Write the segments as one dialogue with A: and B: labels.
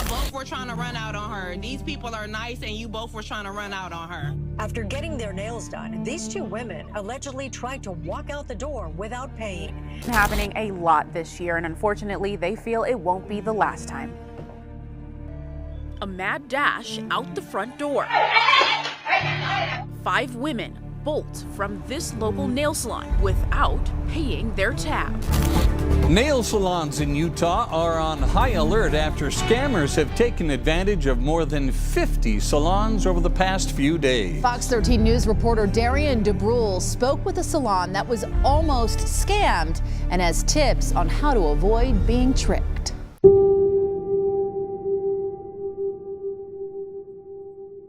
A: both were trying to run out on her. These people are nice, and you both were trying to run out on her.
B: After getting their nails done, these two women allegedly tried to walk out the door without paying.
C: Happening a lot this year, and unfortunately, they feel it won't be the last time. A mad dash out the front door. 5 women bolt from this local nail salon without paying their tab.
D: Nail salons in Utah are on high alert after scammers have taken advantage of more than 50 salons over the past few days.
E: Fox 13 News reporter Darian DeBrule spoke with a salon that was almost scammed and has tips on how to avoid being tricked.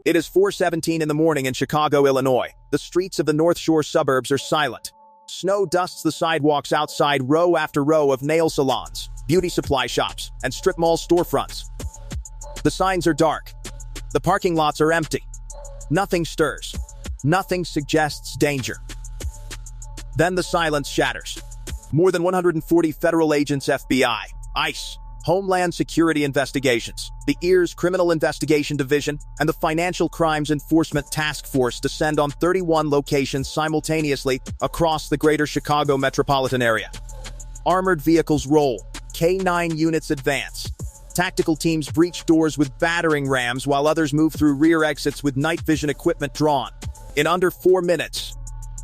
F: It is 4:17 in the morning in Chicago, Illinois. The streets of the North Shore suburbs are silent. Snow dusts the sidewalks outside row after row of nail salons, beauty supply shops, and strip mall storefronts. The signs are dark. The parking lots are empty. Nothing stirs. Nothing suggests danger. Then the silence shatters. More than 140 federal agents, FBI, ICE, Homeland Security Investigations, the EARS Criminal Investigation Division, and the Financial Crimes Enforcement Task Force descend on 31 locations simultaneously across the greater Chicago metropolitan area. Armored vehicles roll, K-9 units advance. Tactical teams breach doors with battering rams while others move through rear exits with night vision equipment drawn. In under 4 minutes,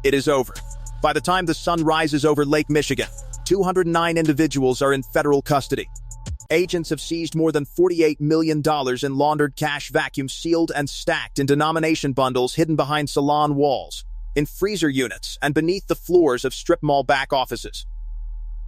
F: it is over. By the time the sun rises over Lake Michigan, 209 individuals are in federal custody. Agents have seized more than $48 million in laundered cash, vacuum sealed and stacked in denomination bundles hidden behind salon walls, in freezer units, and beneath the floors of strip mall back offices.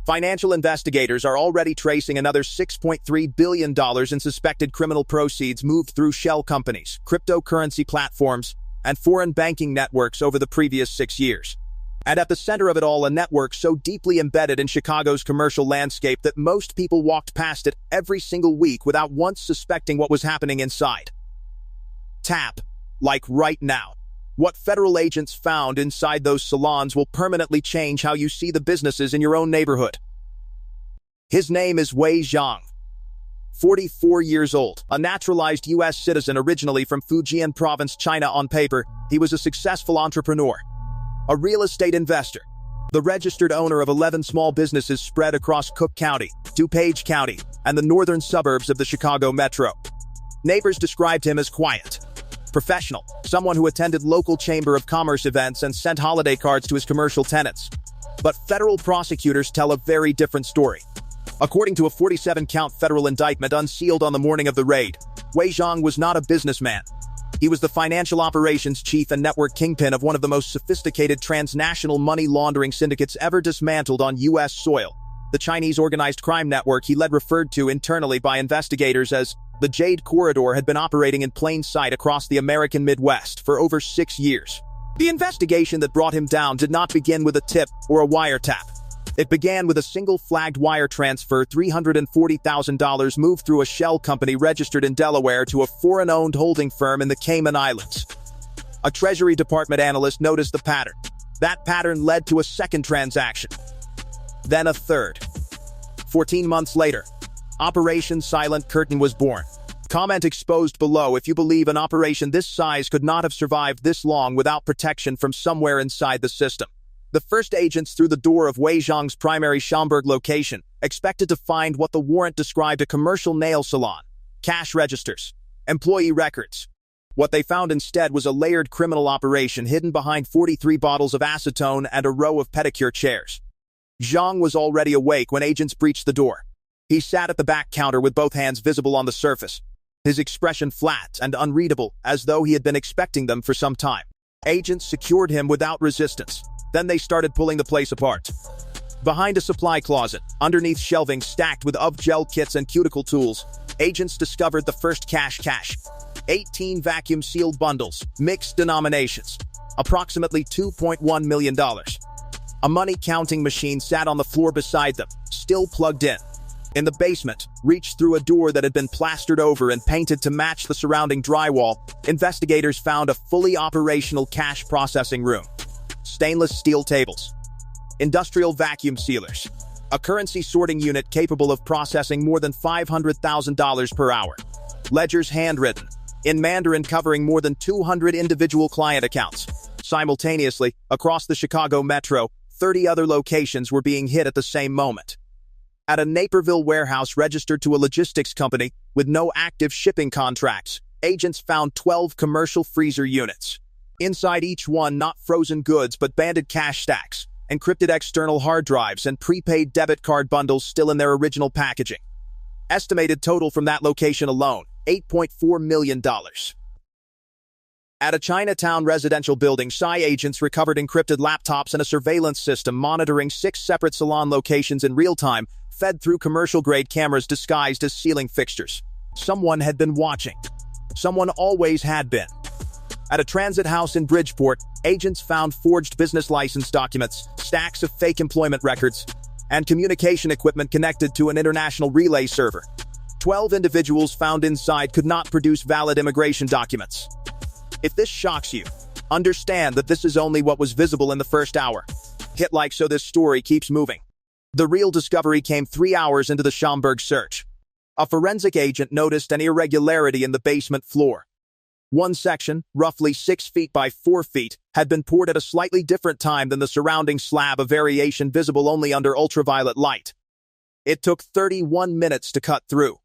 F: Financial investigators are already tracing another $6.3 billion in suspected criminal proceeds moved through shell companies, cryptocurrency platforms, and foreign banking networks over the previous 6 years. And at the center of it all, a network so deeply embedded in Chicago's commercial landscape that most people walked past it every single week without once suspecting what was happening inside. Tap, like right now. What federal agents found inside those salons will permanently change how you see the businesses in your own neighborhood. His name is Wei Zhang, 44 years old, a naturalized U.S. citizen originally from Fujian Province, China. On paper, he was a successful entrepreneur, a real estate investor, the registered owner of 11 small businesses spread across Cook County, DuPage County, and the northern suburbs of the Chicago metro. Neighbors described him as quiet, professional, someone who attended local Chamber of Commerce events and sent holiday cards to his commercial tenants. But federal prosecutors tell a very different story. According to a 47-count federal indictment unsealed on the morning of the raid, Wei Zhang was not a businessman. He was the financial operations chief and network kingpin of one of the most sophisticated transnational money laundering syndicates ever dismantled on U.S. soil, the Chinese organized crime network he led, referred to internally by investigators as the Jade Corridor, had been operating in plain sight across the American Midwest for over 6 years. The investigation that brought him down did not begin with a tip or a wiretap. It began with a single flagged wire transfer, $340,000 moved through a shell company registered in Delaware to a foreign-owned holding firm in the Cayman Islands. A Treasury Department analyst noticed the pattern. That pattern led to a second transaction, then a third. 14 months later, Operation Silent Curtain was born. Comment exposed below if you believe an operation this size could not have survived this long without protection from somewhere inside the system. The first agents through the door of Wei Zhang's primary Schaumburg location expected to find what the warrant described: a commercial nail salon, cash registers, employee records. What they found instead was a layered criminal operation hidden behind 43 bottles of acetone and a row of pedicure chairs. Zhang was already awake when agents breached the door. He sat at the back counter with both hands visible on the surface, his expression flat and unreadable, as though he had been expecting them for some time. Agents secured him without resistance. Then they started pulling the place apart. Behind a supply closet, underneath shelving stacked with gel kits and cuticle tools, agents discovered the first cash. 18 vacuum-sealed bundles, mixed denominations, approximately $2.1 million. A money-counting machine sat on the floor beside them, still plugged in. In the basement, reached through a door that had been plastered over and painted to match the surrounding drywall, investigators found a fully operational cash processing room. Stainless steel tables, industrial vacuum sealers, a currency sorting unit capable of processing more than $500,000 per hour, ledgers handwritten, in Mandarin covering more than 200 individual client accounts. Simultaneously, across the Chicago metro, 30 other locations were being hit at the same moment. At a Naperville warehouse registered to a logistics company with no active shipping contracts, agents found 12 commercial freezer units. Inside each one, not frozen goods but banded cash stacks, encrypted external hard drives, and prepaid debit card bundles still in their original packaging. Estimated total from that location alone, $8.4 million. At a Chinatown residential building, PSI agents recovered encrypted laptops and a surveillance system monitoring 6 separate salon locations in real time, fed through commercial-grade cameras disguised as ceiling fixtures. Someone had been watching. Someone always had been. At a transit house in Bridgeport, agents found forged business license documents, stacks of fake employment records, and communication equipment connected to an international relay server. 12 individuals found inside could not produce valid immigration documents. If this shocks you, understand that this is only what was visible in the first hour. Hit like so this story keeps moving. The real discovery came 3 hours into the Schaumburg search. A forensic agent noticed an irregularity in the basement floor. One section, roughly 6 feet by 4 feet, had been poured at a slightly different time than the surrounding slab, a variation visible only under ultraviolet light. It took 31 minutes to cut through.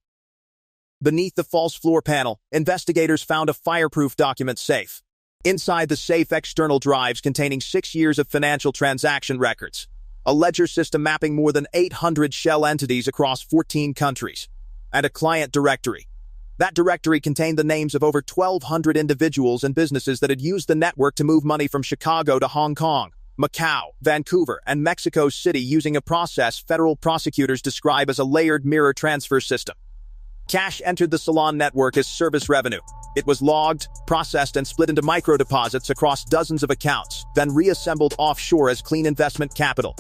F: Beneath the false floor panel, investigators found a fireproof document safe. Inside the safe, external drives containing 6 years of financial transaction records. A ledger system mapping more than 800 shell entities across 14 countries. And a client directory. That directory contained the names of over 1,200 individuals and businesses that had used the network to move money from Chicago to Hong Kong, Macau, Vancouver, and Mexico City using a process federal prosecutors describe as a layered mirror transfer system. Cash entered the Salon network as service revenue. It was logged, processed, and split into micro-deposits across dozens of accounts, then reassembled offshore as clean investment capital.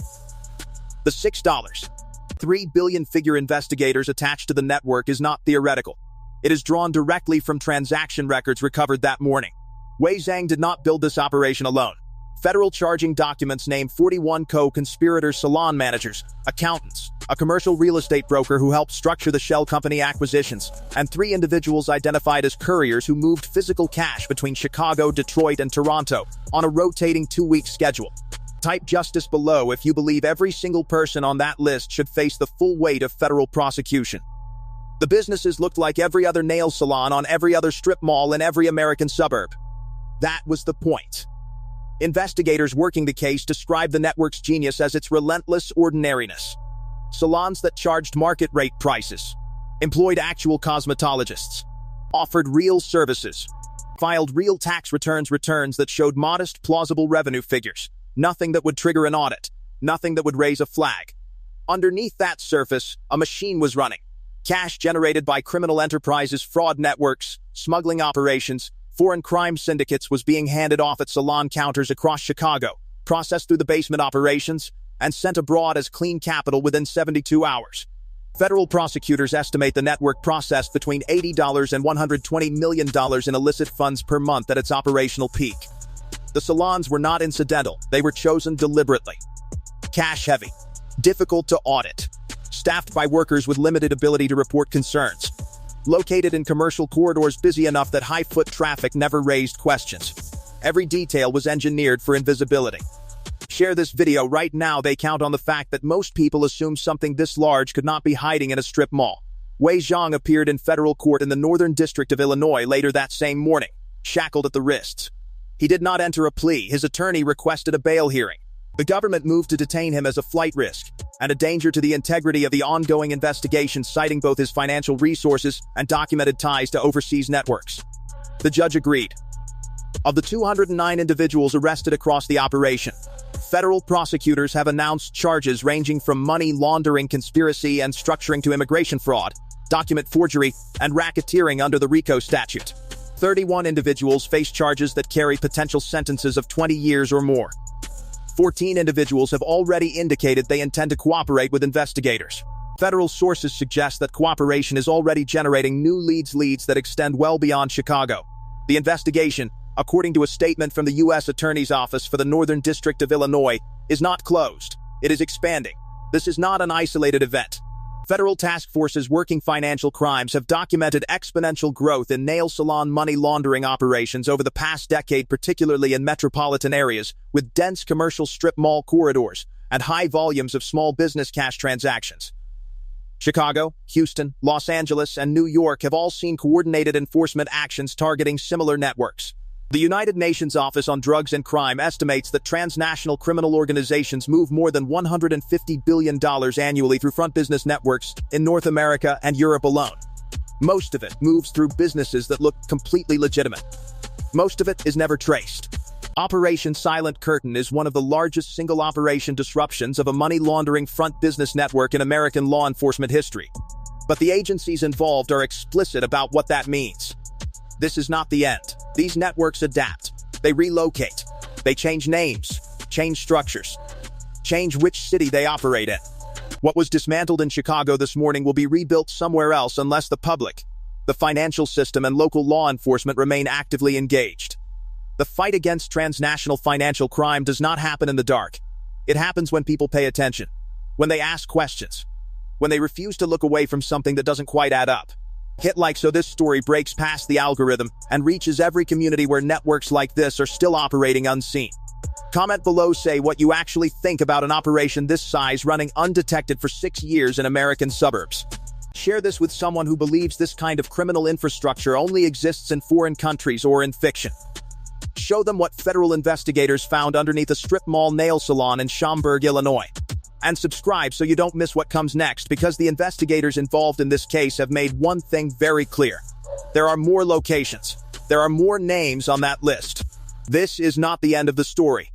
F: The $6.3 billion figure investigators attached to the network is not theoretical. It is drawn directly from transaction records recovered that morning. Wei Zhang did not build this operation alone. Federal charging documents name 41 co-conspirator salon managers, accountants, a commercial real estate broker who helped structure the shell company acquisitions, and 3 individuals identified as couriers who moved physical cash between Chicago, Detroit, and Toronto on a rotating 2-week schedule. Type justice below if you believe every single person on that list should face the full weight of federal prosecution. The businesses looked like every other nail salon on every other strip mall in every American suburb. That was the point. Investigators working the case described the network's genius as its relentless ordinariness. Salons that charged market rate prices, employed actual cosmetologists, offered real services, filed real tax returns that showed modest, plausible revenue figures, nothing that would trigger an audit, nothing that would raise a flag. Underneath that surface, a machine was running. Cash generated by criminal enterprises, fraud networks, smuggling operations, foreign crime syndicates was being handed off at salon counters across Chicago, processed through the basement operations, and sent abroad as clean capital within 72 hours. Federal prosecutors estimate the network processed between $80 and $120 million in illicit funds per month at its operational peak. The salons were not incidental, they were chosen deliberately. Cash-heavy, difficult to audit, staffed by workers with limited ability to report concerns. Located in commercial corridors busy enough that high-foot traffic never raised questions. Every detail was engineered for invisibility. Share this video right now. They count on the fact that most people assume something this large could not be hiding in a strip mall. Wei Zhang appeared in federal court in the Northern District of Illinois later that same morning, shackled at the wrists. He did not enter a plea. His attorney requested a bail hearing. The government moved to detain him as a flight risk and a danger to the integrity of the ongoing investigation, citing both his financial resources and documented ties to overseas networks. The judge agreed. Of the 209 individuals arrested across the operation, federal prosecutors have announced charges ranging from money laundering, conspiracy and structuring to immigration fraud, document forgery, and racketeering under the RICO statute. 31 individuals face charges that carry potential sentences of 20 years or more. 14 individuals have already indicated they intend to cooperate with investigators. Federal sources suggest that cooperation is already generating new leads that extend well beyond Chicago. The investigation, according to a statement from the U.S. Attorney's Office for the Northern District of Illinois, is not closed. It is expanding. This is not an isolated event. Federal task forces working financial crimes have documented exponential growth in nail salon money laundering operations over the past decade, particularly in metropolitan areas with dense commercial strip mall corridors and high volumes of small business cash transactions. Chicago, Houston, Los Angeles, and New York have all seen coordinated enforcement actions targeting similar networks. The United Nations Office on Drugs and Crime estimates that transnational criminal organizations move more than $150 billion annually through front business networks in North America and Europe alone. Most of it moves through businesses that look completely legitimate. Most of it is never traced. Operation Silent Curtain is one of the largest single operation disruptions of a money laundering front business network in American law enforcement history. But the agencies involved are explicit about what that means. This is not the end. These networks adapt. They relocate. They change names, change structures, change which city they operate in. What was dismantled in Chicago this morning will be rebuilt somewhere else unless the public, the financial system, and local law enforcement remain actively engaged. The fight against transnational financial crime does not happen in the dark. It happens when people pay attention, when they ask questions, when they refuse to look away from something that doesn't quite add up. Hit like so this story breaks past the algorithm and reaches every community where networks like this are still operating unseen. Comment below, say what you actually think about an operation this size running undetected for 6 years in American suburbs. Share this with someone who believes this kind of criminal infrastructure only exists in foreign countries or in fiction. Show them what federal investigators found underneath a strip mall nail salon in Schaumburg, Illinois. And subscribe so you don't miss what comes next, because the investigators involved in this case have made one thing very clear. There are more locations. There are more names on that list. This is not the end of the story.